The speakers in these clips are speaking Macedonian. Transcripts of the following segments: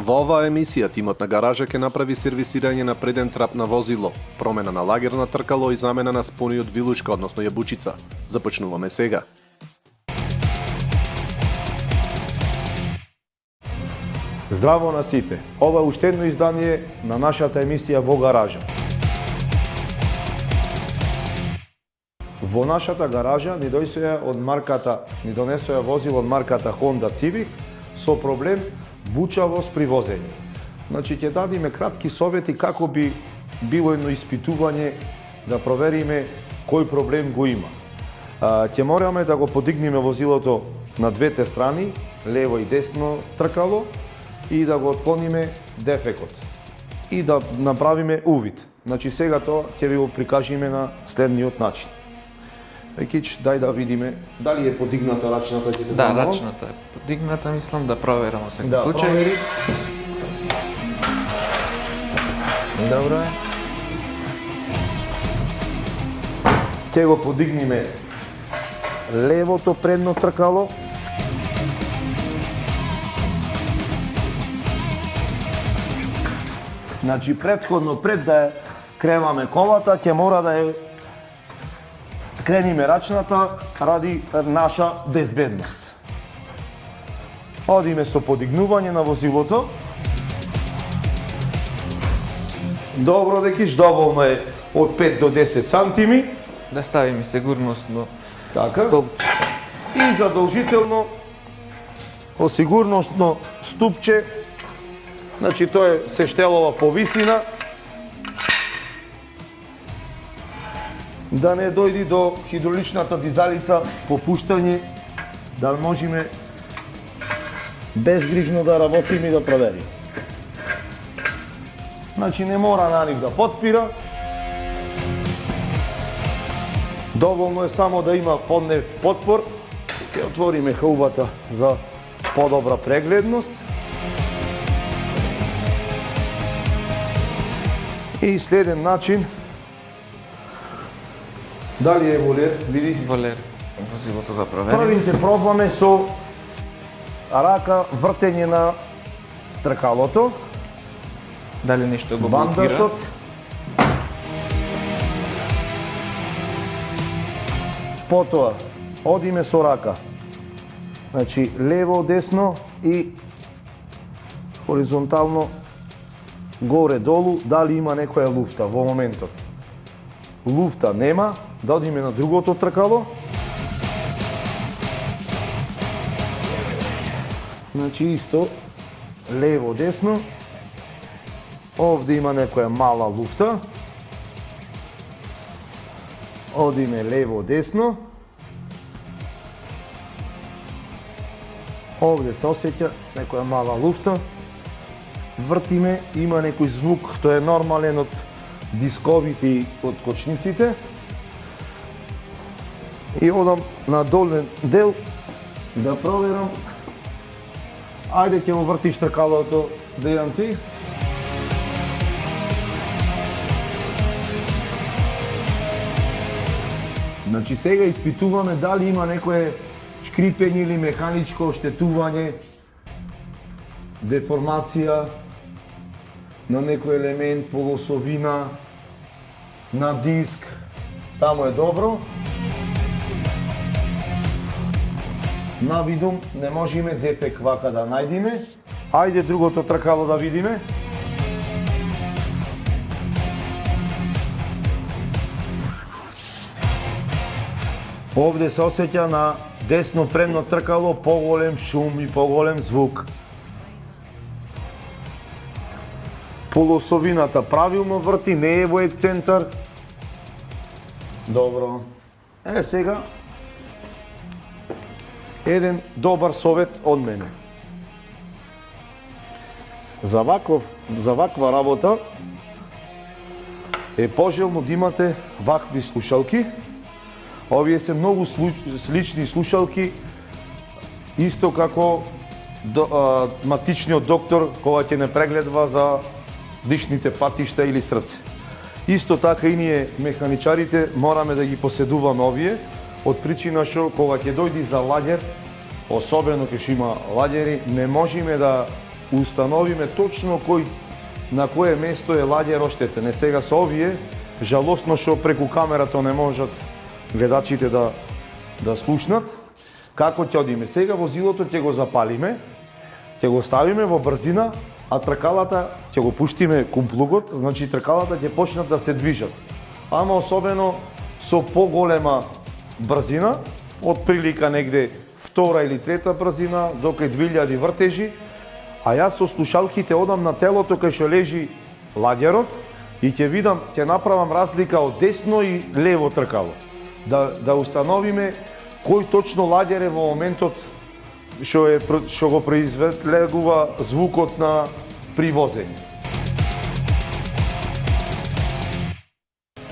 Во оваа емисија тимот на гаража ќе направи сервисирање на преден трап на возило, промена на лагер на тркало и замена на спониот вилушка, односно јабучица. Започнуваме сега. Здраво на сите! Ова е уште едно издание на нашата емисија Во гаража. Во нашата гаража ни донесоја возило од марката Honda Civic со проблем бучавост при возење. Значи ќе дадиме кратки совети како би било едно испитување да провериме кој проблем го има. Ќе мораме да го подигнеме возилото на двете страни, лево и десно тркало, и да го отклониме дефекот и да направиме увид. Значи сега тоа ќе ви го прикажеме на следниот начин. Екич, дај да видиме дали е подигната рачната. Да, рачната е подигната, мислам да проверам во секој случај. Провери. Добро е. Ќе го подигнеме левото предно тркало. Значи претходно пред да креваме колата, ќе мора да ја крениме рачната ради наша безбедност. Одиме со подигнување на возилото. Добро декиш, доволно е од 5 до 10 сантими. Да ставиме сигурносно Така. столбче. И задолжително сигурносно ступче. Значи тоа се штелова по висина. Да не дојди до хидравличната дизалица попуштање, да можеме безгрижно да работиме и да провериме. Значи не мора на нив да потпира. Доволно е само да има поднев потпор. Ќе отвориме хаубата за подобра прегледност. И следен начин, дали е волер, види? Волер, возилото да проверим. Првите пробваме со рака вртење на тркалото, Дали нешто го блокира? бандашот. Потоа, одиме со рака. Значи, лево, десно и хоризонтално горе-долу, дали има некоја луфта во моментот. Луфта нема, да одиме на другото тркало. Значи исто, лево-десно. Овде има некоја мала луфта. Одиме лево-десно. Овде се осеќа некоја мала луфта. Вртиме, има некој звук, тој е нормален од дисковите и од кочниците. И одам на долен дел да проверам. Ајде ќе му вртиш тркалото, Дејан ти. Значи сега испитуваме дали има некое шкрипење или механичко оштетување, деформација на некој елемент, полосовина, на диск. Таму е добро. На видум не можеме дефект вака да најдиме. Ајде другото тркало да видиме. Овде се осеќа на десно предно тркало поголем шум и поголем звук. Полосовината правилно врти, не е во ексцентар. Добро. Сега еден добар совет од мене. За ваква работа е пожелно да имате вакви слушалки. Овие се многу слични слушалки, исто како матичниот доктор кога ќе не прегледва за дишните патишта или срце. Исто така и ние механичарите мораме да ги поседуваме овие, од причина што кога ќе дојди за лагер, особено ќе има лагери, не можеме да установиме точно на кое место е ладјер оштетен. Е сега со овие, жалосно што преку камерата не можат гледачите да слушнат. Како ќе одиме? Сега возилото ќе го запалиме, ќе го ставиме во брзина, а тркалата ќе го пуштиме кон плугот, значи тркалата ќе почнат да се движат. Ама особено со поголема брзина, од прилика негде втора или трета брзина, до кај 2000 вртежи, а јас со слушалките одам на телото кај што лежи ладјерот и ќе видам, ќе направам разлика од десно и лево тркало. Да установиме кој точно ладјер е во моментот што го произведува звукот на привозење.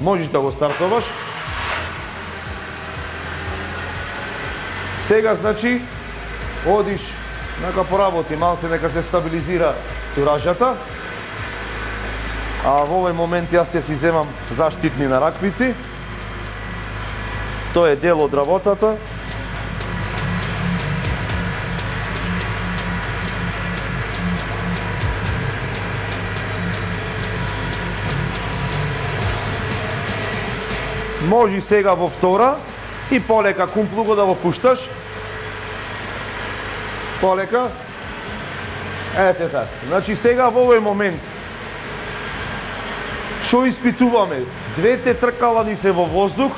Можеш да го стартуваш. Сега, значи, одиш, нека поработи малце, нека се стабилизира туражата. А во овој момент јас ќе си земам заштитни нараквици. Тоа е дел од работата. Може сега во втора и полека кон плуго да го пушташ. Полека. Ете така. Значи сега во овој момент што испитуваме? Двете тркала ни се во воздух,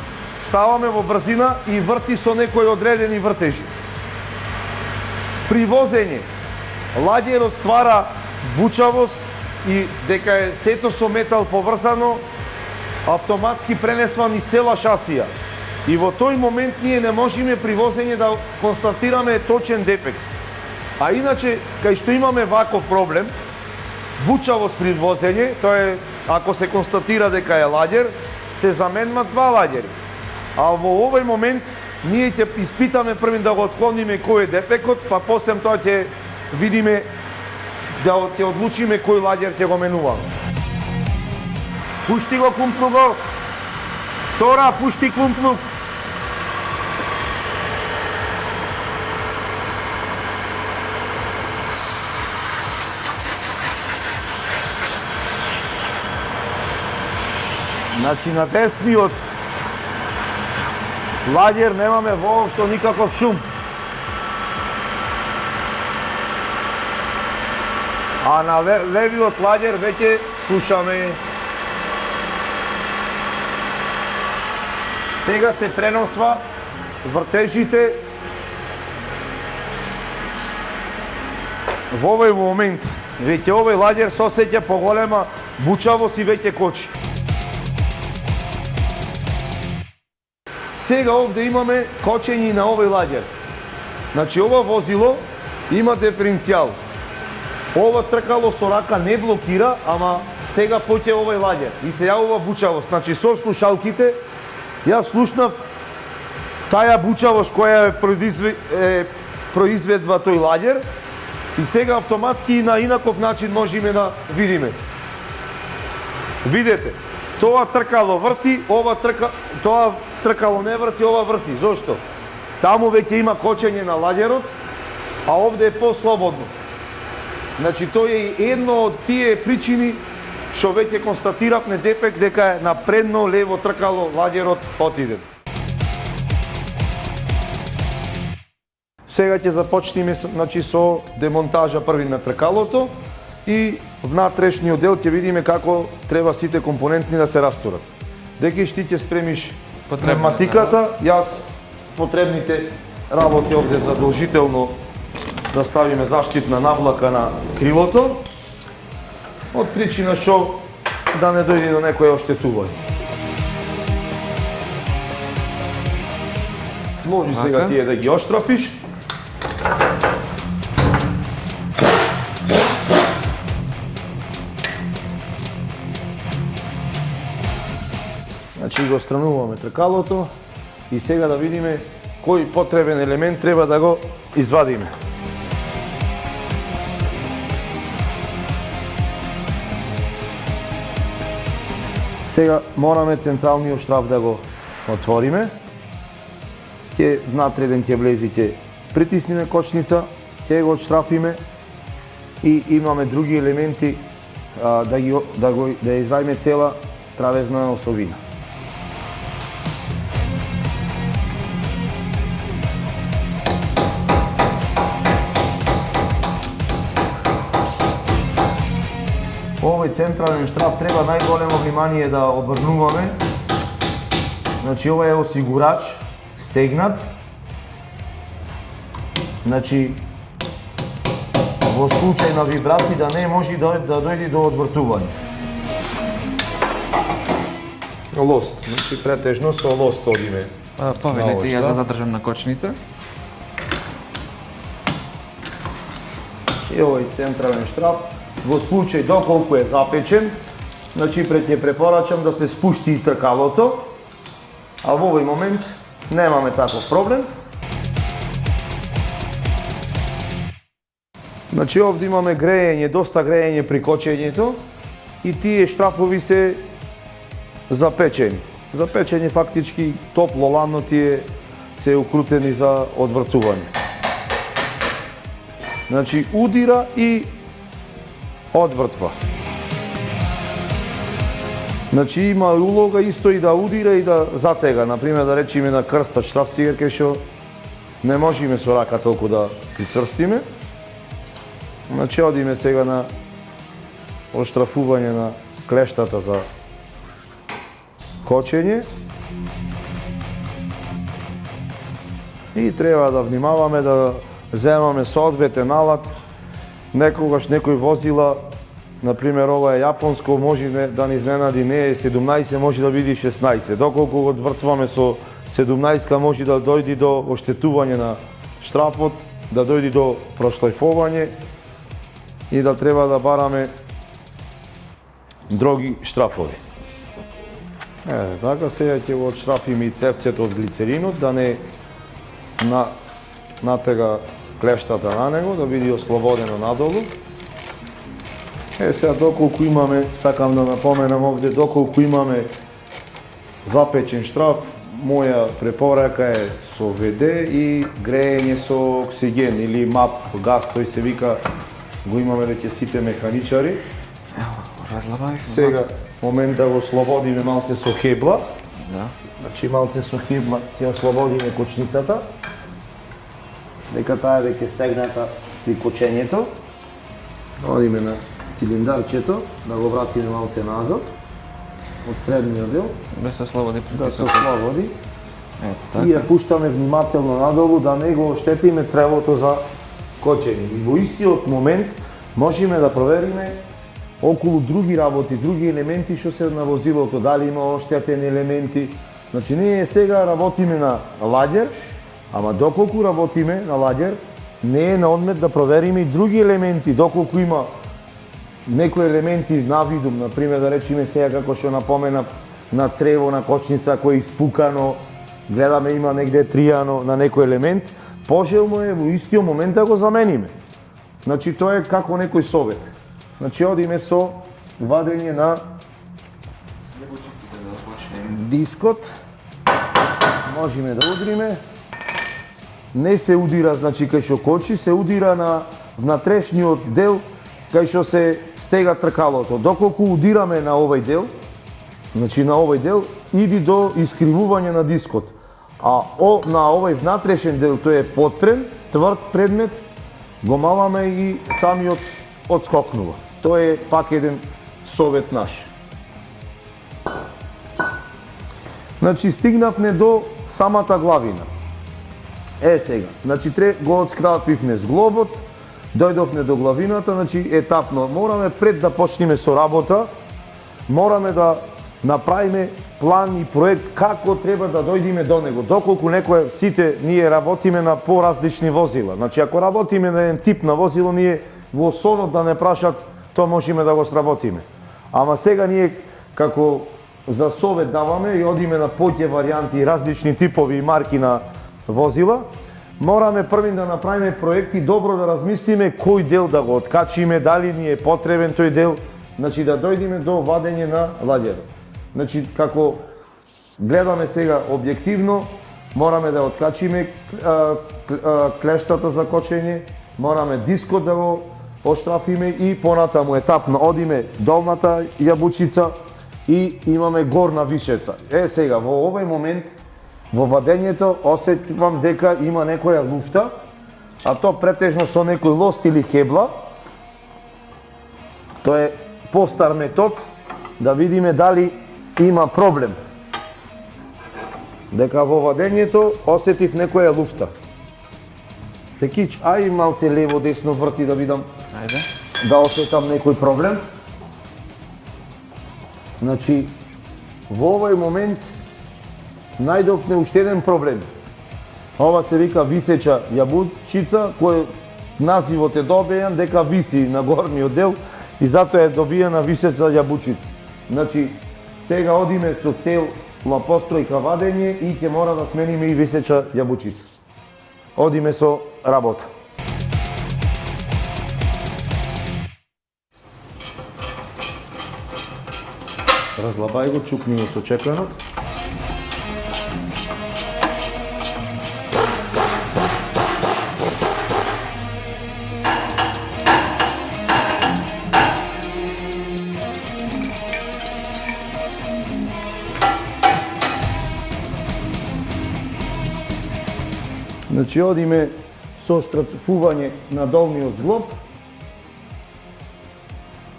ставаме во брзина и врти со некои одредени вртежи. При возење, ладјерот ствара бучавост и дека е сето со метал поврзано, автоматски пренесва низ цела шасија. И во тој момент ние не можеме при возење да констатираме точен дефект. А иначе, кај што имаме ваков проблем, бучавост при возење, тоа е, ако се констатира дека е ладјер, се заменуваат два ладјери. А во овој момент, ние ќе испитаме првин да го отклониме кој е дефектот, па после тоа ќе видиме, да ќе одлучиме кој ладјер ќе го менуваме. Пушти го кон плуго. Втора, пушти кон плуг. Значи на десниот ладјер немаме воопшто никаков шум. А на левиот ладјер веќе слушаме. Сега се преносва вртежите. Во овој момент веќе овој ладјер сосеќа поголема бучавост и веќе кочи. Сега овде имаме кочење на овој ладјер. Значи ова возило има диференцијал. Ова тркало со рака не блокира, ама стега поќе овој ладјер и се јавува бучавост. Значи со слушалките јас слушнав таја бучавост која произведува тој ладјер и сега автоматски на инаков начин можеме да видиме. Видете, тоа тркало врти, тоа тркало не врти, ова врти. Зошто? Таму веќе има кочење на ладјерот, а овде е послободно. Значи тоа е едно од тие причини што веќе констатиравме дефект дека е на предно лево тркало ладјерот отиден. Сега ќе започнеме со демонтажа први на тркалото и внатрешниот дел ќе видиме како треба сите компоненти да се растурат. Декиш ти ќе спремиш пневматиката, јас потребните работи овде задолжително да ставиме заштитна навлака на крилото, од причина што да не дојде до некој оштетување. Може сега тие да ги оштрафиш. Значи го отстрануваме тркалото и сега да видиме кој потребен елемент треба да го извадиме. Сега мораме централниот штраф да го отвориме. Внатреден ќе влези, ќе притисниме кочница, ќе го отштрафиме и имаме други елементи да ја извадиме цела травезна осовина. Овој централен штраф треба најголемо внимание да обрнуваме. Значи ова е осигурач, стегнат. Значи во случај на вибрации да не може да дојде до одвртување. Лост, значи претежно со лост одиме. Повелете ја да задржам на кочница. И овој централен штраф, во случај доколку е запечен, значи пред ќе препорачам да се спушти и тркалото, а во овој момент немаме таков проблем. Значи овде имаме грејење, доста грејење при кочењето и тие штрафови се запечени. Запечени фактички топло ладно тие се укрутени за одвртување. Значи удира и одвртва. Значи има улога исто и да удира и да затега, например да речеме на крстач штрафцигер кај што не можеме со рака толку да прицрстиме. Значи одиме сега на оштрафување на клештата за кочење. И треба да внимаваме да земаме соодветен алат. Некогаш некои возила, например ова е јапонско, може да ни изненади, не е 17, може да биде 16. Доколку го одвртваме со 17 може да дојде до оштетување на штрафот, да дојде до прошлајфување и да треба да бараме други штрафови. Така сега ќе го отштрафиме и цевцето од глицеринот, да не натега клештата на него, да биде ослободено надолу. Сега доколку имаме, сакам да напоменам овде, доколку имаме запечен штраф, моја препорака е со ВД и грејење со оксиген или МАП газ, тој се вика, го имаме веќе сите механичари. Разлабавих. Сега момент да го ослободиме малце со хебла. Да. Значи малце со хебла ќе ослободиме кочницата. Дека таа е веќе стегната при кочењето. Одиме на цилиндарчето, да го вратиме малце назад. Од средниот дел. Да се ослободи Да се притисокот. ослободи. Така. И ја пуштаме внимателно надолу да не го оштетиме цревото за кочење. И во истиот момент можеме да провериме околу други работи, други елементи што се на возилото, дали има оштетени елементи. Значи ние сега работиме на ладјер, ама доколку работиме на ладјер, не е на одмет да провериме и други елементи, доколку има некои елементи на видум, например да речеме сега како што напоменав на црево на кочница кој е испукано, гледаме има негде тријано на некој елемент, пожелно е во истиот момент да го замениме. Значи тоа е како некој совет. Значи одиме со вадење на дискот, можеме да удриме. Не се удира, значи кај што кочи, се удира на внатрешниот дел кај што се стега тркалото. Доколку удираме на овој дел, значи на овој дел, иди до искривување на дискот. А на овој внатрешен дел, тој е потпрен, тврд предмет, го маваме и самиот одскокнува. Тоа е пак еден совет наш. Значи стигнавме до самата главина. Сега, значи го отскрапивме зглобот, дојдовме до главината, значи етапно. Мораме пред да почнеме со работа, мораме да направиме план и проект како треба да дојдеме до него. Доколку некој, сите ние работиме на поразлични возила. Значи ако работиме на еден тип на возило, ние во сонот да не прашат, тоа можеме да го сработиме. Ама сега ние како за совет даваме и одиме на поќе варијанти, различни типови и марки на возила, мораме први да направиме проект и добро да размислиме кој дел да го откачиме, дали ни е потребен тој дел, значи да дојдеме до вадење на ладјерот. Значи како гледаме сега објективно, мораме да откачиме клештата за кочење, мораме дискот да го оштрафиме и понатаму етапно одиме долната јабучица и имаме горна вишеца. Сега, во овој момент, во вадењето, осетивам дека има некоја луфта, а то претежно со некој лост или хебла. Тоа е постар метод, да видиме дали има проблем. Дека во вадењето осетив некоја луфта. Текич, ај малце лево десно врти да видам. Ајде. Да осетам некој проблем. Значи, во овој момент најдовме уште еден проблем. Ова се вика висеча јабучица, кој називот е добиен дека виси на горниот дел и затоа е добиена висеча јабучица. Значи, сега одиме со цел постројка вадење и ќе мора да смениме и висеча јабучица. Одиме со работа. Разлабај го, чукни го со чеканот. Значи, одиме со штрафување на долниот зглоб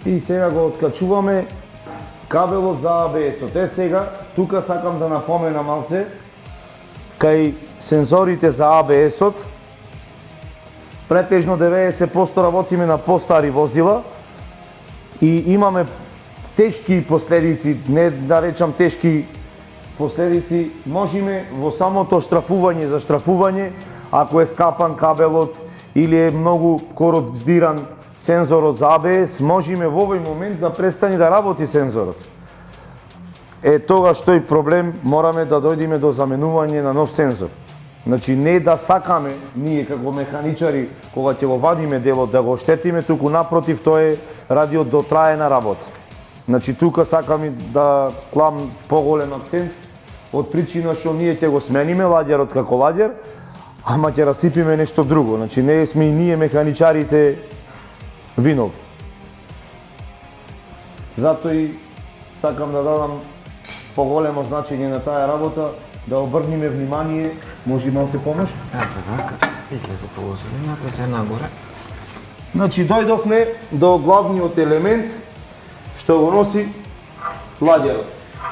и сега го откачуваме кабелот за ABS-от. Сега, тука сакам да напомена малце, кај сензорите за ABS-от, претежно 90% работиме на постари возила и имаме тешки последици, не да речам тешки последици, можеме во самото штрафување за штрафување, ако е скапан кабелот или е многу корозиран сензорот за ABS, можеме во овој момент да престане да работи сензорот. Тогаш тој проблем мораме да дојдеме до заменување на нов сензор. Значи не да сакаме ние како механичари кога ќе го вадиме делот да го оштетиме, туку напротив тоа е ради од дотраена работа. Значи тука сакам да клам поголем акцент од причина што ние ќе го смениме ладјерот како ладјер, ама ќе расипиме нешто друго. Значи не сме и ние механичарите виновни. Затоа и сакам да дадам поголемо значење на таа работа, да обрниме внимание, може и малце помош? Така, излезе полозолината, се нагоре. Значи дојдовме до главниот елемент што го носи ладјерот.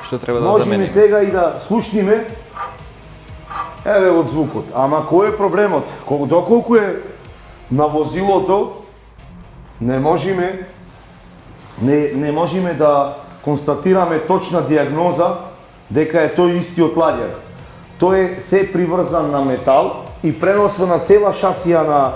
Што треба да Можеме замениме? сега и да слушниме еве од звукот. Ама кој е проблемот? Доколку е на возилото, не можеме да констатираме точна диагноза дека е тој истиот ладјер. Тој е се приврзан на метал и преносва на цела шасија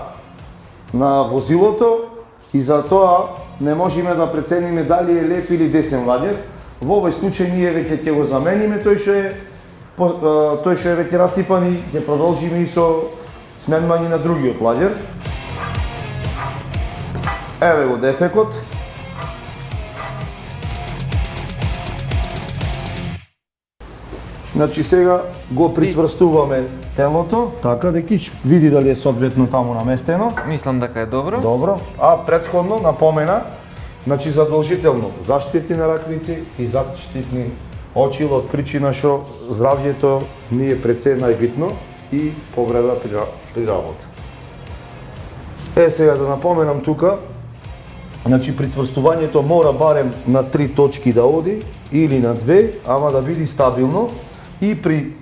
на возилото и затоа не можеме да прецениме дали е лев или десен ладјер. Во овој случај ние веќе ќе го замениме тој што е веќе расипан и ќе продолжиме и со сменување на другиот ладјер. Еве го дефекот. Значи сега го прицврстуваме телото, така дека види дали е соодветно таму наместено. Мислам дека е добро. Добро. А претходно напомена, значи задолжително заштитни ракници и заштитни очила од причина што здравјето ни е пред се најбитно и повреда при работа. Сега да напоменам тука, значи прицврстувањето мора барем на 3 точки да оди или на 2, ама да биде стабилно и при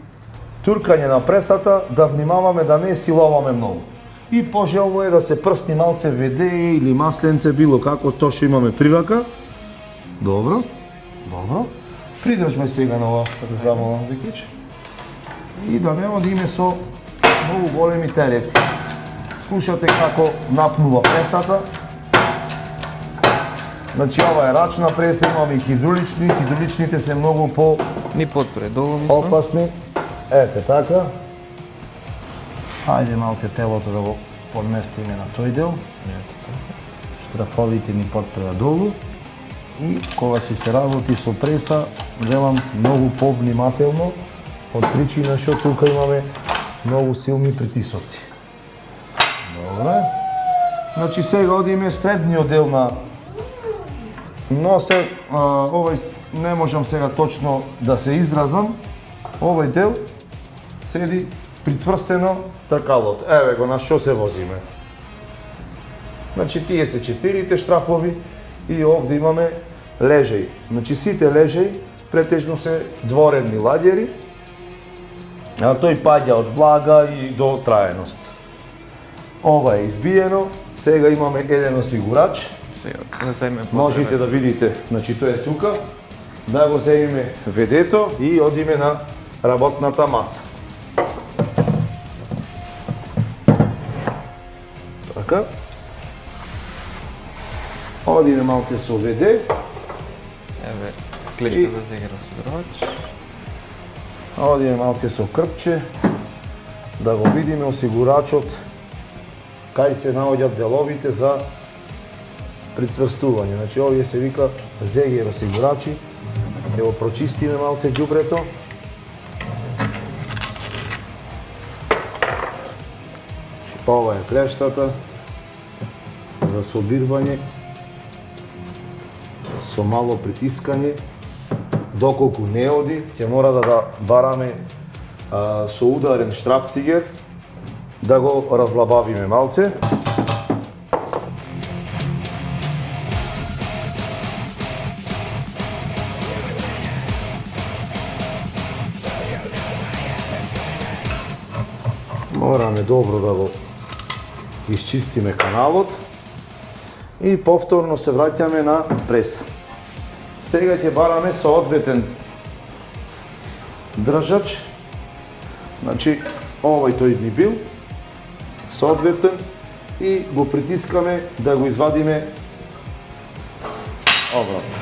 туркање на пресата да внимаваме да не силоваме многу. И пожелно е да се прсни малце ведеје или масленце, било како тоа што имаме при рака. Добро. Придржувај сега на ова, да те замолам, Викич. И да не одиме со многу големи терети. Слушате како напнува пресата. Значи ова е рачна преса, имаме и хидравлични, хидравличните се многу Ни подпред, долу мислам. опасни. Ете така. Ајде малце телото да го подместиме на тој дел. Штрафовите ни подпреда долу. И кога се работи со преса, велам многу повнимателно, од причина што тука имаме многу силни притисоци. Добре. Значи сега одиме средниот дел на носе, овој не можам сега точно да се изразам. Овој дел седи прицврстено тркалот. Еве го на што се возиме. Значи тие се 4 штрафови и овде имаме лежеј. Значи сите лежеј претежно се дворедни ладјери, а тој паѓа од влага и до траеност. Ова е избиено, сега имаме еден осигурач. Сега да земе Можете да видите, значи тој е тука, да го земиме ведето и одиме на работната маса. Така. Одиме малце со веде. Еве клечката за игра осигурач. Одиме малце со крпче, да го видиме осигурачот, кај се наоѓаат деловите за прицврстување. Значи овие се вика зегер осигурачи. Ќе го прочистиме малце ѓубрето. Ова е клештата за собирвање со мало притискање. Доколку не оди, ќе мора да бараме со ударен штрафцигер, да го разлабавиме малце. Мораме добро да го исчистиме каналот и повторно се враќаме на преса. Сега ќе бараме соодветен држач. Значи, овој тој ни бил соодветен и го притискаме да го извадиме обратно.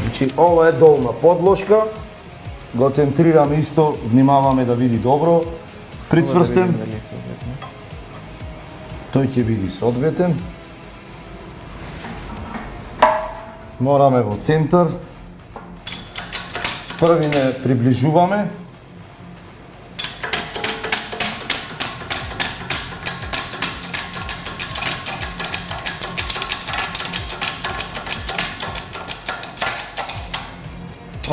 Значи, ова е долна подложка. Го центрираме исто, внимаваме да види добро. Прицврстен. Тој ќе биде соодветен. Мораме во центар. Први не приближуваме.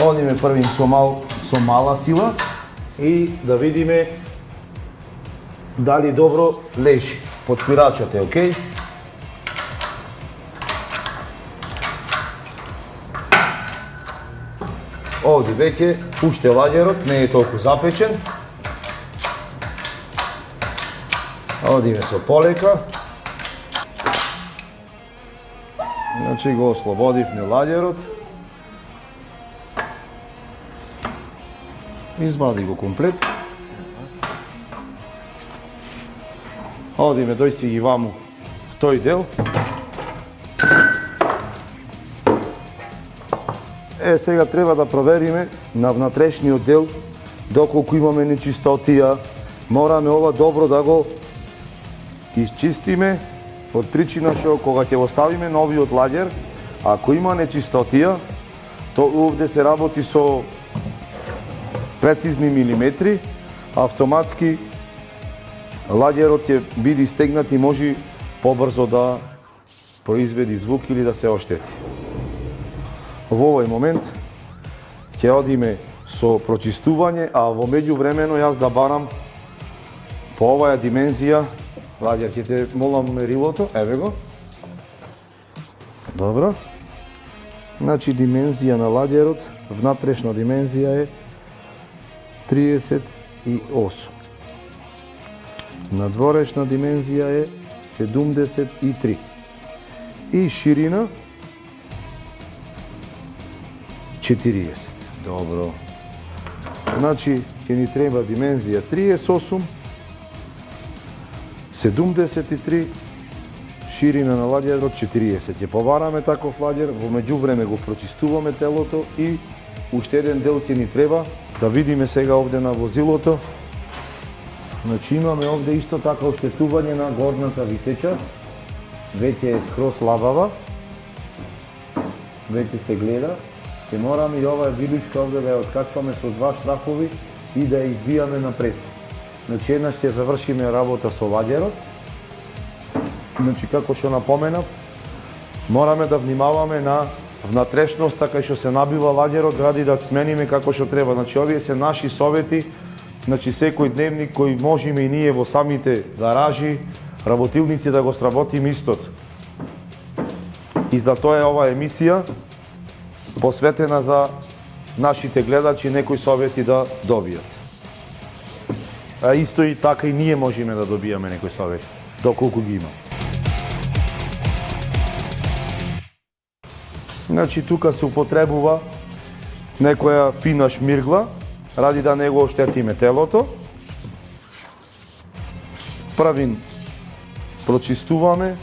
Одиме први со мала сила и да видиме дали добро лежи. Подпирачот е окей. Овде веќе уште ладјерот не е толку запечен. Одиме со полека. Значи го ослободивме ладјерот. Извади го комплет. Одиме дој си ги ваму тој дел. Сега треба да провериме на внатрешниот дел доколку имаме нечистотија. Мораме ова добро да го исчистиме од причина што кога ќе го ставиме новиот ладјер, ако има нечистотија, то овде се работи со прецизни милиметри, автоматски ладјерот ќе биде стегнат и може побрзо да произведи звук или да се оштети. Во овој момент ќе одиме со прочистување, а во меѓувремено јас да барам по оваа димензија ладјер. Ќе те молам мерилото, еве го. Добро. Значи димензија на ладјерот, внатрешна димензија е 38. Надворешна димензија е 73. И ширина 40. Добро. Значи, ќе ни треба димензија 38, 73, ширина на ладјерот 40. Ќе побараме таков ладјер, во меѓувреме го прочистуваме телото и уште еден дел ќе ни треба. Да видиме сега овде на возилото. Значи имаме овде исто така оштетување на горната висеча. Веќе е скроз лабава. Веќе се гледа. Ќе мораме и оваа виличка овде да ја откачваме со два штрафови и да ја избијаме на прес. Значи еднаш ќе завршиме работа со ладерот. Значи како што напоменав, мораме да внимаваме на внатрешноста кај што се набива ладерот, ради да смениме како што треба. Значи овие се наши совети, значи секој дневник кој можеме и ние во самите гаражи, работилници да го сработиме истот. И за тоа е ова емисија посветена за нашите гледачи некои совети да добијат. А исто и така и ние можеме да добијаме некои совети, доколку ги има. Значи тука се употребува некоја фина шмиргла, ради да не го оштетиме телото. Првин прочистуваме,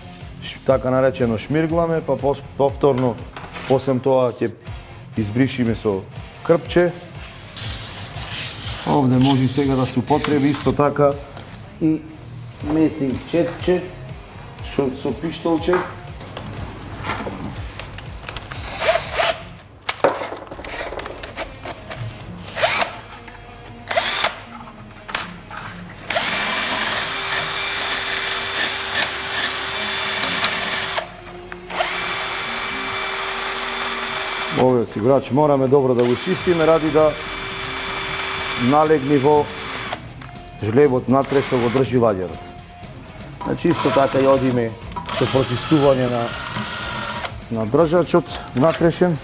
така наречено шмиргламе, па повторно посем тоа ќе избришиме со крпче. Овде може сега да се употреби исто така и месинг четче со пиштолче. Овој осигурач мораме добро да го чистиме ради да налегни во жлебот натре што го држи ладерот. Значи исто така и одиме со прочистување на држачот внатрешен.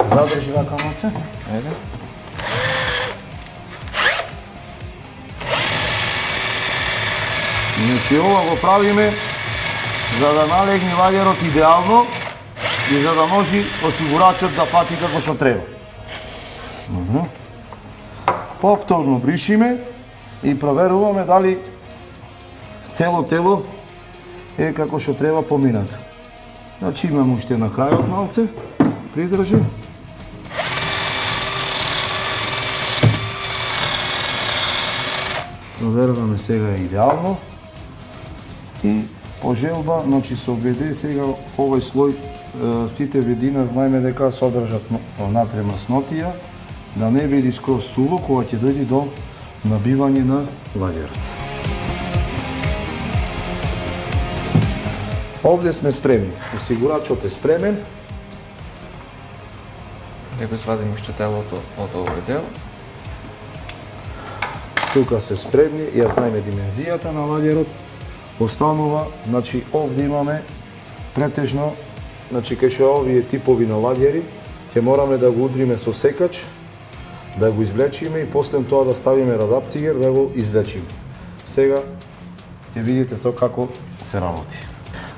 Задржи вака малце. Ајде. Значи ова го правиме за да налегне ладерот идеално и за да може осигурачот да пати како што треба. Повторно бришиме и проверуваме дали цело тело е како што треба поминато. Значи имам уште на крајот малце, придржи. Проверуваме сега идеално и по желба, значи со ВД сега овој слој сите ведина знаеме дека содржат внатре маснотија, да не биде скроз суво кога ќе дојде до набивање на ладерот. Овде сме спремни. Осигурачот е спремен. Да го извадиме уште телото од овој дел. Тука се спремни, ја знаеме димензијата на ладерот. Останува, значи овде имаме претежно, значи кај што овие типови на ладери, ќе мораме да го удриме со секач, да го извлечиме и после тоа да ставиме радапцигер да го извлечиме. Сега ќе видите тоа како се работи.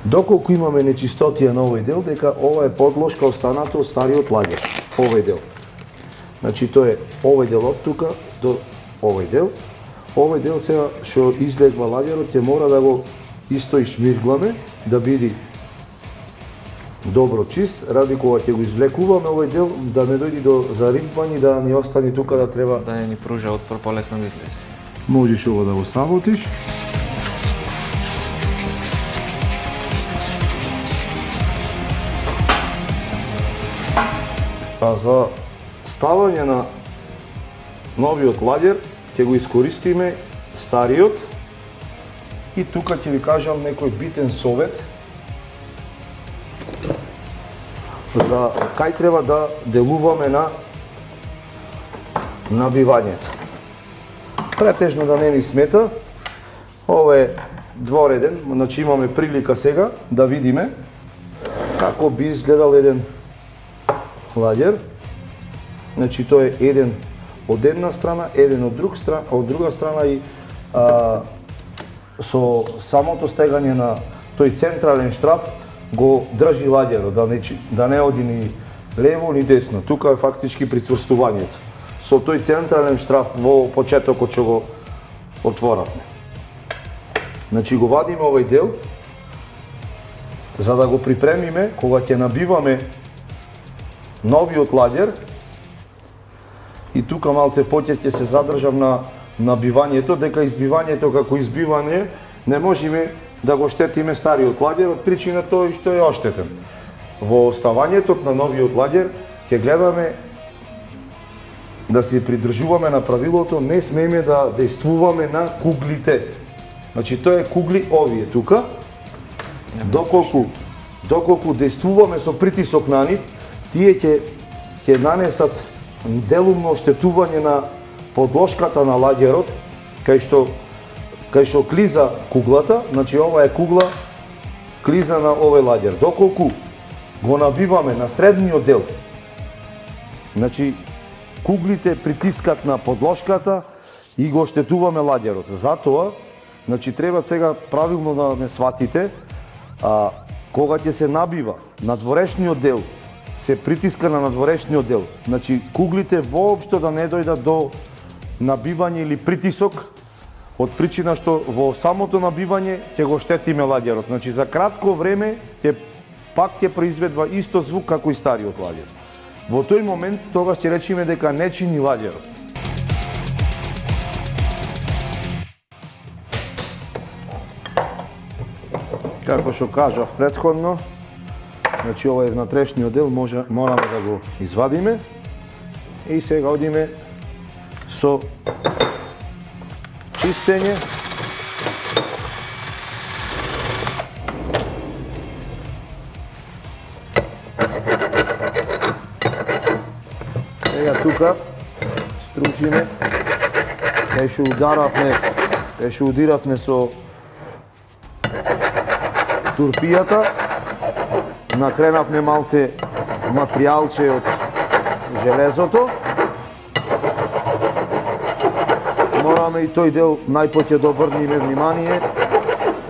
Доколку имаме нечистотија на овој дел, дека ова е подложка останата од стариот ладер, овој дел. Значи тоа е овој дел од тука до овој дел. Овој дел сега што излегва ладерот ќе мора да го исто и шмиргламе, да биде добро чист, ради кога ќе го извлекуваме овој дел, да не дојде до зарипвање, да ни остане тука да треба. Да не ни пружа отпор полесно да излезе. Можеш ова да го сработиш. А за ставање на новиот ладер ќе го искористиме стариот и тука ќе ви кажам некој битен совет за кај треба да делуваме на набивањето. Претежно да не ни смета, ова е двореден, значи имаме прилика сега да видиме како би изгледал еден ладер. Значи тој е еден од една страна, еден од друга страна и со самото стегање на тој централен штраф го држи ладерот, да не оди ни лево ни десно. Тука е фактички прицврстувањето. Со тој централен штраф во почетокот што го отворавме. Значи го вадиме овој дел за да го припремиме кога ќе набиваме новиот ладер. И тука малце поќе ќе се задржам на набивањето, дека избивањето како избивање не можеме да го штетиме стариот ладер од причина тој што е оштетен. Во оставањето на новиот ладер ќе гледаме да се придржуваме на правилото, не смееме да действуваме на куглите. Значи тоа е кугли овие тука. Доколку действуваме со притисок на нив, тие ќе нанесат делумно оштетување на подложката на лагерот, кај што клиза куглата, значи ова е кугла клиза на овој лагер. Доколку го набиваме на средниот дел, значи куглите притискат на подложката и го оштетуваме лагерот. Затоа, значи треба сега правилно да ме сватите, кога ќе се набива надворешниот дел, се притиска на надворешниот дел. Значи куглите воопшто да не дојдат до набивање или притисок, од причина што во самото набивање ќе го штетиме лагерот. Значи за кратко време пак ќе произведува исто звук како и стариот лагер. Во тој момент тогаш ќе речеме дека не чини лагерот. Како што кажав претходно, значи ова е внатрешниот дел, мораме да го извадиме и сега одиме со чистење. Сега тука стручиме, кај што удиравме со турпијата, накренавме малце материјалче од железото. Мораме и тој дел најпоќе да обрниме внимание,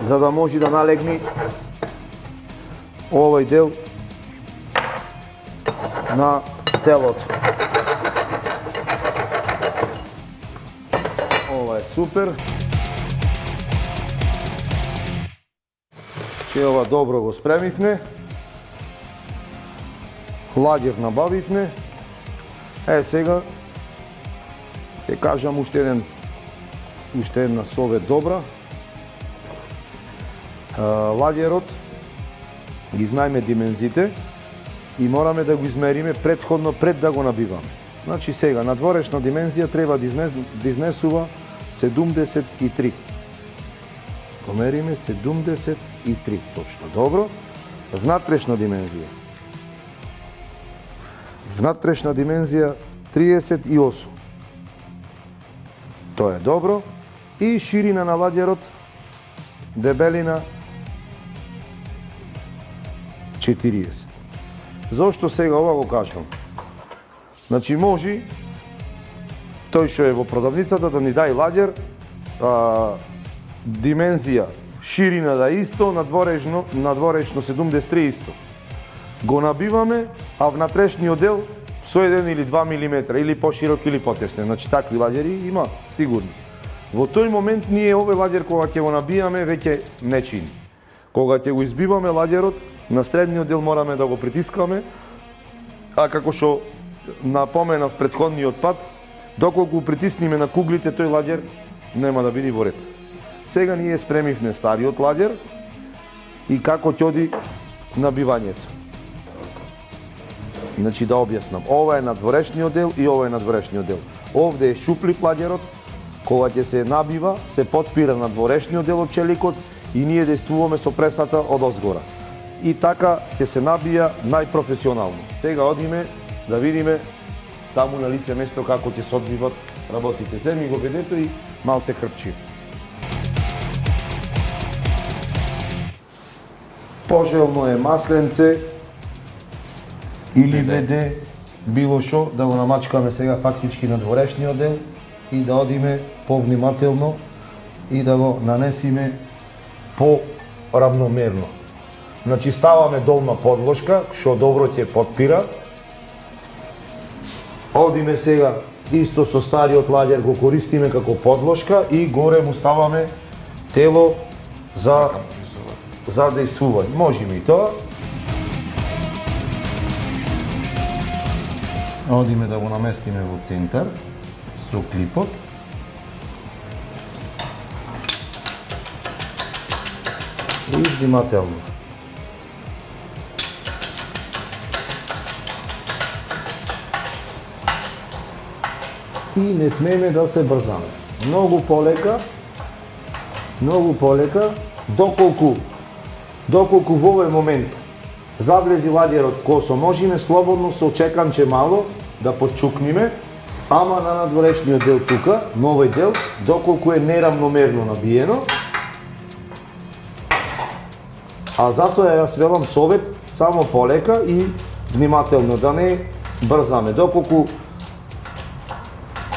за да може да налегни овој дел на телото. Ова е супер. Че ова добро го спремивме. Лагер набавивме. Сега ќе кажам уште една совет добра. Лагерот ги знаеме димензите и мораме да го измериме претходно пред да го набиваме. Значи сега надворешна димензија треба да изнесува 73. Го мериме 73 точно. Добро. Внатрешна димензија 38. Тоа е добро. И ширина на лагерот, дебелина 40. Зошто сега ова го кажувам? Значи може тој што е во продавницата да ни дај лагер, димензија, ширина да исто, надворешно 73 исто. Го набиваме, а внатрешниот дел со 1 или 2 мм, или поширок или потесен. Значи такви лагери има сигурно. Во тој момент ние овој лагер кога ќе го набиваме веќе не чини. Кога ќе го избиваме лагерот, на средниот дел мораме да го притискаме, а како што напоменав претходниот пат, доколку притисниме на куглите, тој лагер нема да биде во ред. Сега ние спремивме стариот лагер и како ќе оди набивањето. Значи да објаснам, ова е надворешниот дел и ова е надворешниот дел. Овде е шуплив лагерот, кога ќе се набива, се потпира надворешниот дел од челикот и ние действуваме со пресата од озгора. И така ќе се набија најпрофесионално. Сега одиме да видиме таму на лице место како ќе се одбиват работите. Земи го ведето и малце хрпчи. Пожелно е масленце или веде, било шо, да го намачкаме сега фактички на дворешниот дел и да одиме повнимателно и да го нанесиме по-равномерно. Значи ставаме долна подложка, што добро ќе потпира. Одиме сега исто со стариот лагер го користиме како подложка и горе му ставаме тело за действување. Можеме и тоа. Одиме да го наместиме во центар со клипот. И внимателно. и не смееме да се брзаме. Многу полека, доколку во овој момент завлези ладјерот в косо, можеме слободно со чеканче мало да подчукниме, ама на надворешниот дел тука, на овој дел, доколку е неравномерно набиено. А затоа јас велам совет само полека и внимателно, да не брзаме. Доколку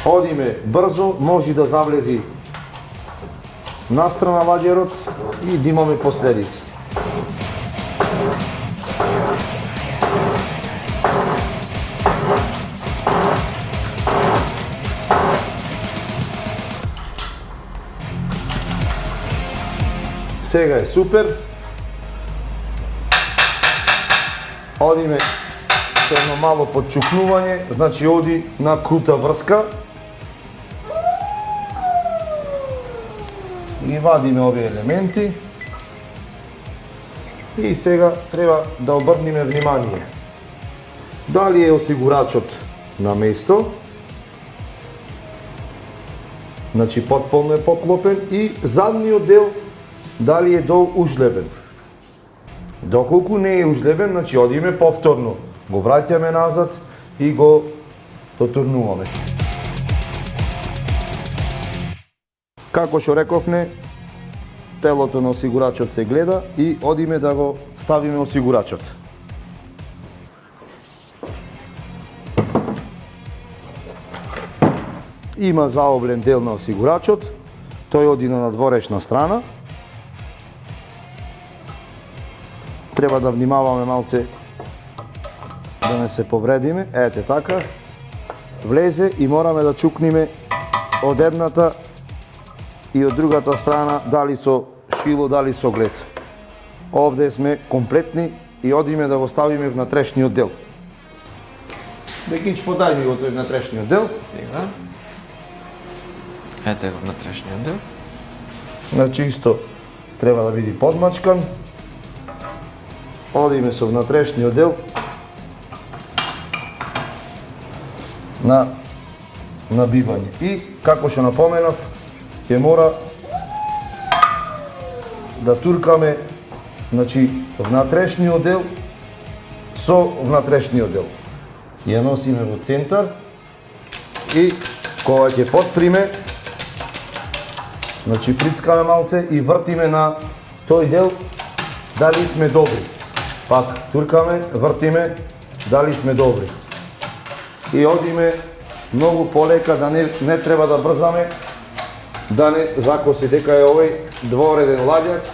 одиме брзо, може да завлези настрана ладјерот и да имаме последици. Сега е супер. Одиме со едно мало подчукнување, значи оди на крута врска. Ги вадиме овие елементи. И сега треба да обрнеме внимание. Дали е осигурачот на место, значи потполно е поклопен, и задниот дел дали е доужлебен. Доколку не е ужлебен, значи одиме повторно, го враќаме назад и го дотурнуваме. Како што рековме, телото на осигурачот се гледа и одиме да го ставиме осигурачот. Има заоблен дел на осигурачот, тој оди на надворешна страна. Треба да внимаваме малце да не се повредиме. Ете така. Влезе и мораме да чукниме од едната и од другата страна, дали со шило, дали со глед. Овде сме комплетни и одиме да го ставиме внатрешниот дел. Бекич, подај ми го тој внатрешниот дел. Сега. Ете го внатрешниот дел. Значи исто треба да биде подмачкан. Одиме со внатрешниот дел на набивање. И, како што напоменав, ќе мора да туркаме, значи, внатрешниот дел со внатрешниот дел. Ја носиме во центар и кога ќе подприме, значи прицкаме малце и вртиме на тој дел дали сме добри. Пак туркаме, вртиме, дали сме добри. И одиме многу полека, да не треба да брзаме, да не закоси дека е овој двореден ладјак.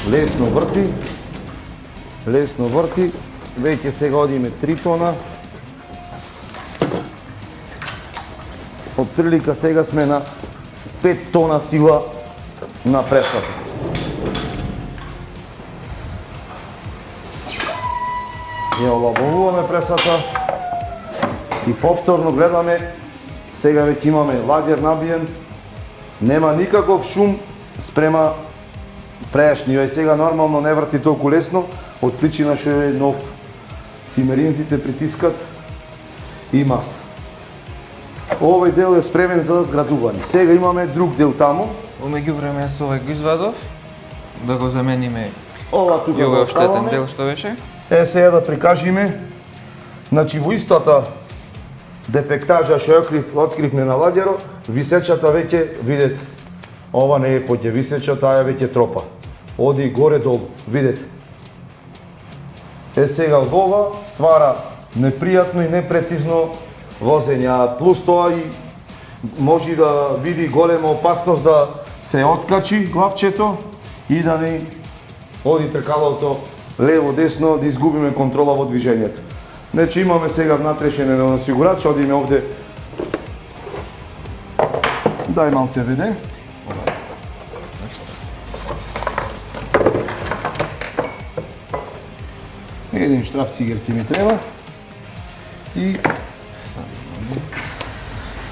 Лесно врти, веќе сега одиме 3 тона. Од прилика сега сме на 5 тона сила на пресата. Ја олабовуваме пресата и повторно гледаме. Сега веќе имаме ладјер набиен, нема никаков шум спрема преешниот. Сега нормално не врти толку лесно, од причина што е нов. Симеринзите притискат и маст. Овој дел е спремен за вградување. Сега имаме друг дел таму. Омеѓувреме јас овој го извадов, да го замениме Ова тука и го овој оштетен оставаме. дел што беше. Сега да прикажеме, значи во истата дефектажа што откривме на ладјеро, висечата веќе, видете, ова не е поќе висеча, таа е веќе тропа. Оди горе-долу, видете. Сега ова ствара непријатно и непрецизно возење, а плюс тоа и може да биде голема опасност да се откачи главчето и да не оди тркалото лево-десно, да изгубиме контрола во движењето. Значи имаме сега внатрешен на осигурач, одиме овде. Дај малце веде. Еден штраф цигер ќе ми треба. И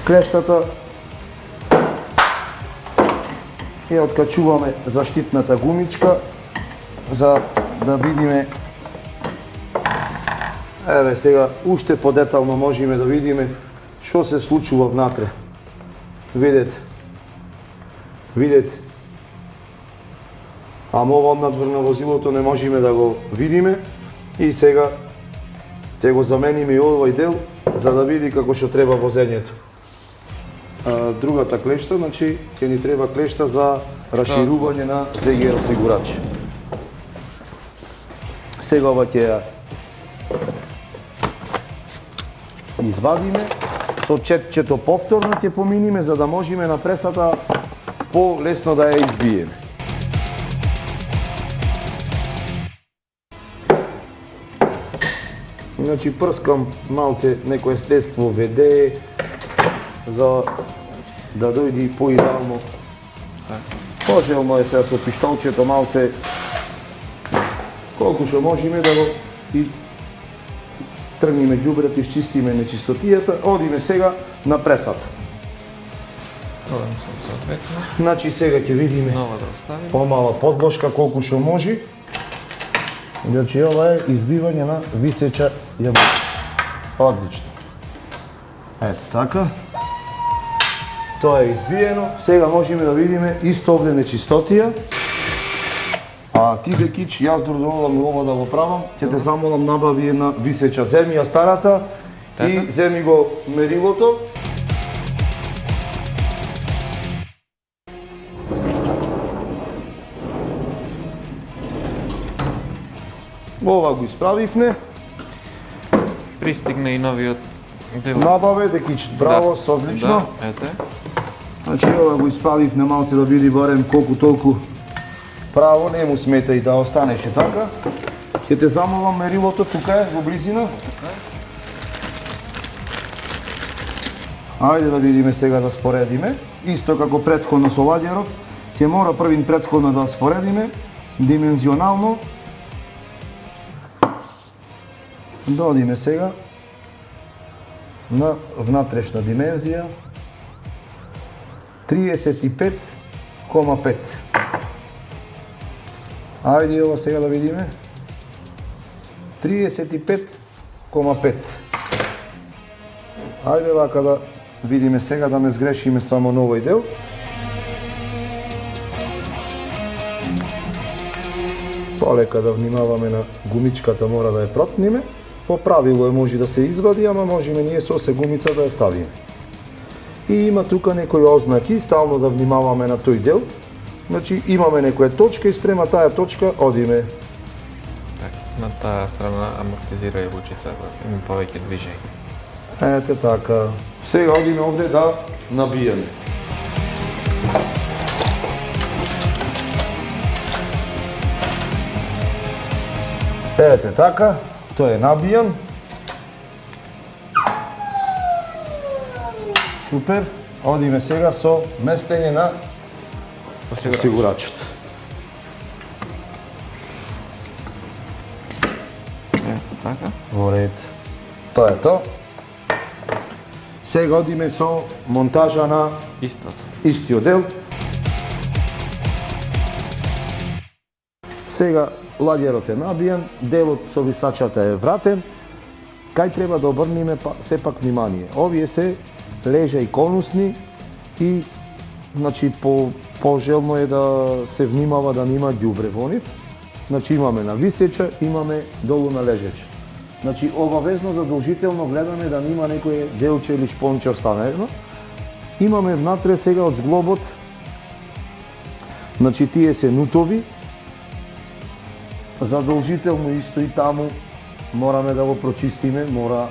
клештата ја откачуваме заштитната гумичка за да видиме. Еве сега уште подетално можеме да видиме што се случува внатре. Видете. Ама ова однадвор на возилото не можеме да го видиме и сега ќе го замениме и овој дел за да види како што треба возењето. Другата клешта, значи ќе ни треба клешта за расширување на ЗГ осигурач. Сега ова ќе ја извадиме, со четчето повторно ќе поминиме за да можеме на пресата по-лесно да ја избиеме. Значи прскам малце некое средство ВД за да дојде поидеално. Пожелно е сега со пиштолчето малце колку што можеме да го и тргниме ѓубрето, изчистиме нечистотијата, одиме сега на пресата. Одам сам соодветно. Значи сега ќе видиме Нова да оставим. помала подложка колку што може. Значи ова е избивање на висеча јаболка. Одлично. Ето така. Тоа е избиено. Сега можеме да видиме исто овде нечистотија. А ти Бекич, јас додолам ова да го правам, ќе те замолам набави една висеча. Земи ја старата и земи го мерилото. Ова го исправивме. Пристигна и новиот дел. Набаве, Декич, браво, Да. одлично. Да, ете. Значи ова го исправивме малце да биде барем колку толку право, не му смета и да останеше така. Ќе те замолам мерилото, тука е, во близина. Ајде да видиме сега да споредиме. Исто како претходно со ладјерот, ќе мора првин претходно да споредиме, димензионално. Додиме сега на внатрешна димензија 35,5. Ајде ова сега да видиме. 35,5. Ајде вака да видиме сега да не сгрешиме само на овој дел. Полека да внимаваме на гумичката, мора да ја протниме. По правило е може да се извади, ама можеме ние со сегумица да ја ставиме. И има тука некои ознаки, стално да внимаваме на тој дел. Значи имаме некоја точка и спрема таа точка одиме. Така, на таа страна амортизира јабучица, има повеќе движење. Ете така. Сега одиме овде да набиеме. Ете така, тој е набијан. Супер. Одиме сега со местење на осигурачот. Ето така. Во ред. Тоа е тоа. Сега одиме со монтажа на Истото. истиот дел. Сега ладјерот е набиен, делот со висачата е вратен. Кај треба да обрниме сепак внимание. Овие се лежа и конусни и значи пожелно е да се внимава да нема ѓубре во нив. Значи имаме на висеча, имаме долу на лежеча. Значи обавезно задолжително гледаме да нема некој делче или шпонче останено. Имаме внатре сега од зглобот. Значи тие се нутови. Задолжително исто и таму мораме да го прочистиме, мора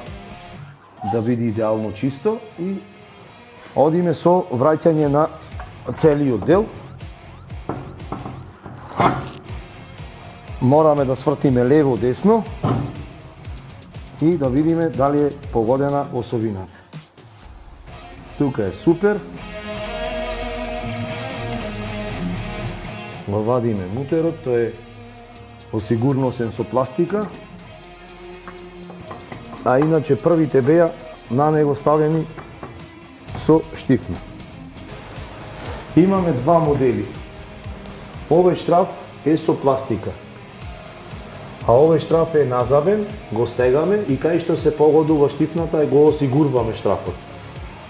да биде идеално чисто и одиме со враќање на целиот дел. Мораме да свртиме лево-десно и да видиме дали е погодена осовината. Тука е супер. Го вадиме мутерот, тој е осигурносен со пластика. А иначе првите беа на него ставени со штифна. Имаме два модели. Овој штраф е со пластика. А овој штраф е назавен, го стегаме и кај што се погодува штифната го осигуруваме штрафот.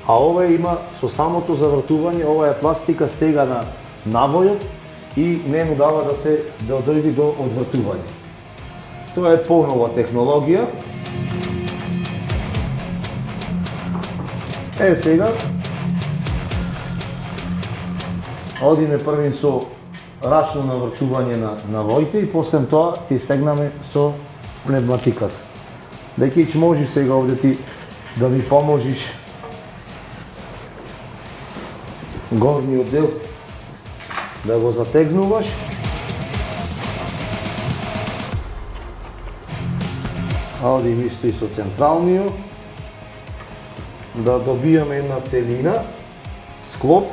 А овој има со самото завртување, ова е пластика стега на навојот и не му дава да дојде до одвртување. Тоа е понова технологија. Сега одиме првин со рачно навртување на навоите и после тоа ти стегнаме со пневматиката. Декич можеш сега овде ти да ми поможиш горниот дел да го затегнуваш. А одим исто и со централниот да добијаме една целина, склоп.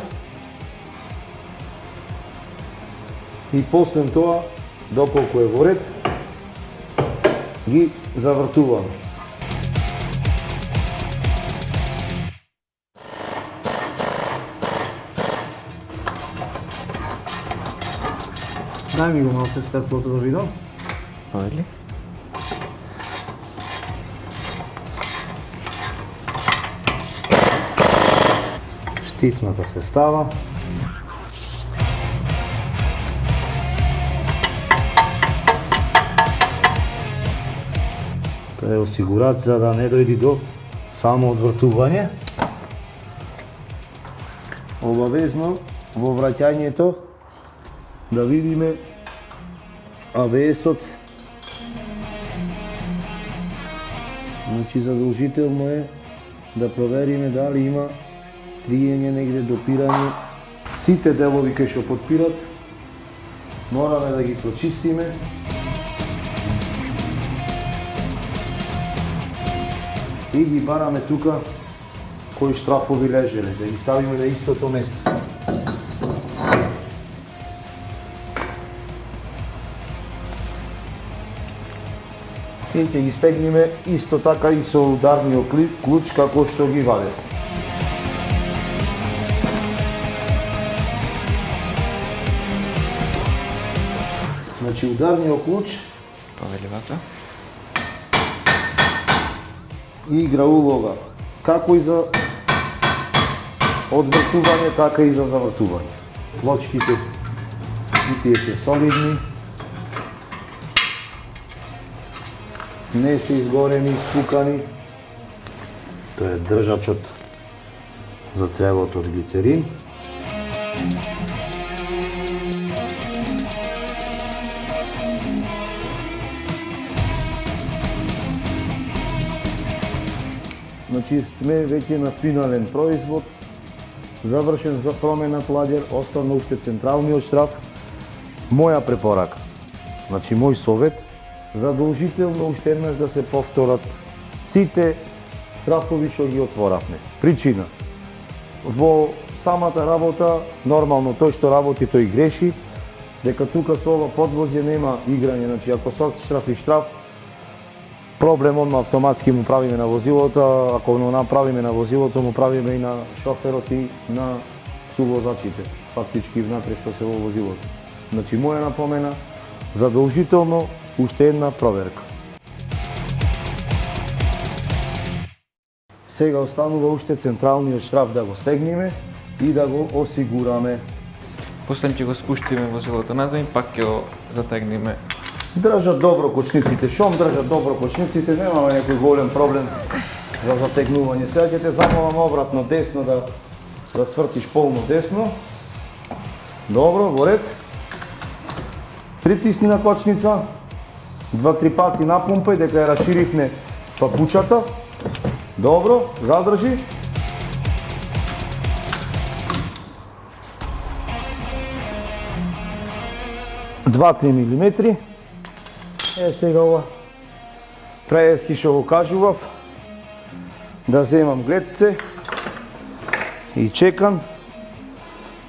И после тоа, доколку е во ред, ги завртуваме. Дај ми го малце светлото да видам. Ајде. Штифната се става. Тоа е осигурач за да не дојди до само одвртување. Обавезно во враќањето да видиме АБС-от. Значи задолжително е да провериме дали има триење негде, допирање. Сите делови кои што потпират мораме да ги прочистиме. И ги бараме тука кои штрафови лежеле, да ги ставиме на истото место. И ќе ги стегнеме исто така и со ударниот клуч како што ги вадев. Значи ударниот клуч Повеливата. игра улога како и за одвртување, така и за завртување. Плочките и тие се солидни, не се изгорени, испукани. Тоа е држачот за цевото од глицерин. Значи сме веќе на финален производ, завршен за променат ладер, оставна уште централниот штраф. Моја препорака, значи мој совет, задолжително уште еднаш да се повторат сите штрафови што ги отворавме. Причина, во самата работа, нормално тој што работи тој греши, дека тука со ова подвозје нема играње, значи ако со штраф и штраф, проблем одма автоматски му правиме на возилото, ако го направиме на возилото, му правиме и на шоферот и на сувозачите, фактички внатре што се во возилото. Значи моја напомена, задолжително уште една проверка. Сега останува уште централниот штраф да го стегнеме и да го осигураме. После ќе го спуштиме возилото назад и пак ќе го затегнеме. Држат добро кочниците, шом држат добро кочниците, немаме некој голем проблем за затегнување. Сега ќе те замолам обратно десно да свртиш полно десно. Добро, во ред. Притисни на кочница, 2-3 пати напумпај дека ја расширивне папучата. Добро, задржи. Два-три милиметри. Сега ова прески што го кажував, да земам гледце и чекам.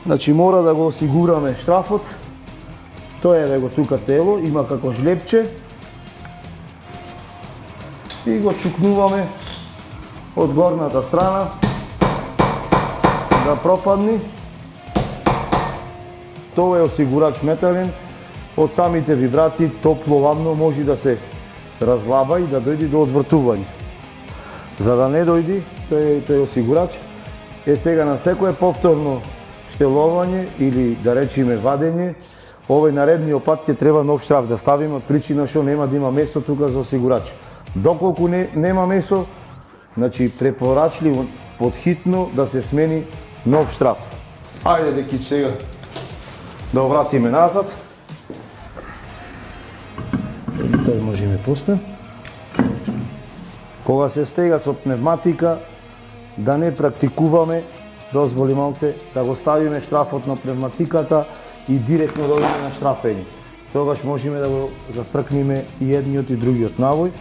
Значи мора да го осигураме штрафот. Тоа е го тука тело, има како жлепче. И го чукнуваме од горната страна да пропадни. Тоа е осигурач метален од самите вибрации топло-ладно може да се разлаба и да дојде до одвртување. За да не дојди, тој осигурач е сега на секое повторно штелување или да речеме вадење, овој наредниот пат ќе треба нов штраф да ставиме од причина што нема да има место тука за осигурач. Доколку нема место, значи препорачливо подхитно да се смени нов штраф. Ајде Декич сега да вратиме назад. Тој можеме после. Кога се стега со пневматика, да не практикуваме, дозволи малце да го ставиме штрафот на пневматиката и директно да одиме на штрафење. Тогаш можеме да го зафркнеме и едниот и другиот навој.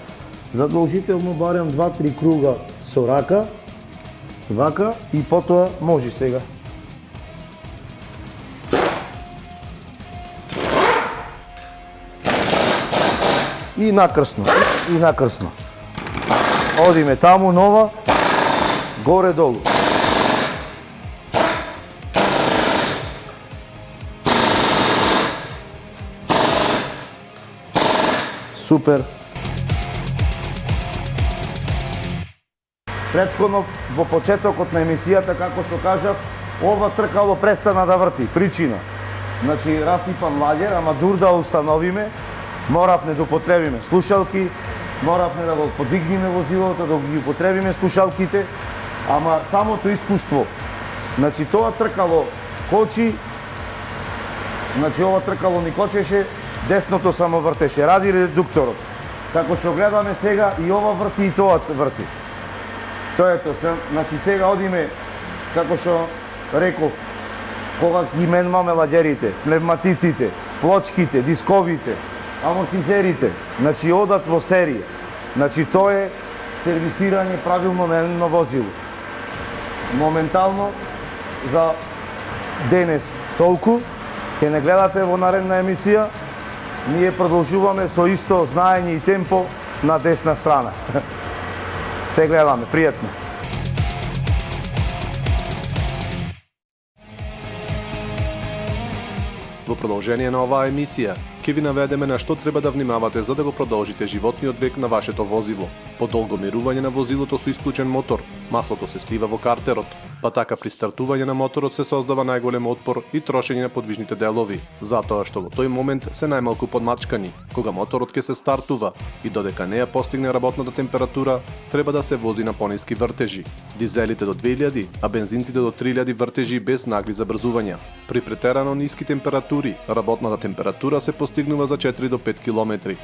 Задолжително барем 2-3 круга со рака, вака и потоа може сега. И накрсно, и накрсно. Одиме таму нова, горе-долу. Супер. Претходно во почетокот на емисијата, како што кажав, ова тркало престана да врти. Причина. Значи, расипан лагер, ама дур да установиме, моравме да употребиме слушалки, моравме да го подигнеме возилото, да ги употребиме слушалките, ама самото искуство. Значи, тоа тркало кочи, значи, ова тркало ни кочеше, десното само вртеше, ради редукторот. Како што гледаме сега, и ова врти, и тоа врти. Тоа е тоа. Значи, сега одиме, како што реков, кога ги менмаме лагерите, пневматиците, плочките, дисковите, амортизерите, значи одат во серија. Значи тоа е сервисирање правилно на едно возило. Моментално за денес толку, ќе не гледате во наредна емисија, ние продолжуваме со исто знаење и темпо на десна страна. Се гледаме, пријатно. Во продолжение на оваа емисија, ќе ви наведеме на што треба да внимавате за да го продолжите животниот век на вашето возило. По долго мирување на возилото со исклучен мотор, маслото се слива во картерот, па така при стартување на моторот се создава најголем отпор и трошење на подвижните делови, затоа што во тој момент се најмалку подмачкани. Кога моторот ќе се стартува и додека не ја постигне работната температура, треба да се вози на пониски вртежи. Дизелите до 2000, а бензинците до 3000 вртежи без нагли забрзувања. При претерано ниски температури, работната температура се постигнува за 4 до 5 километри.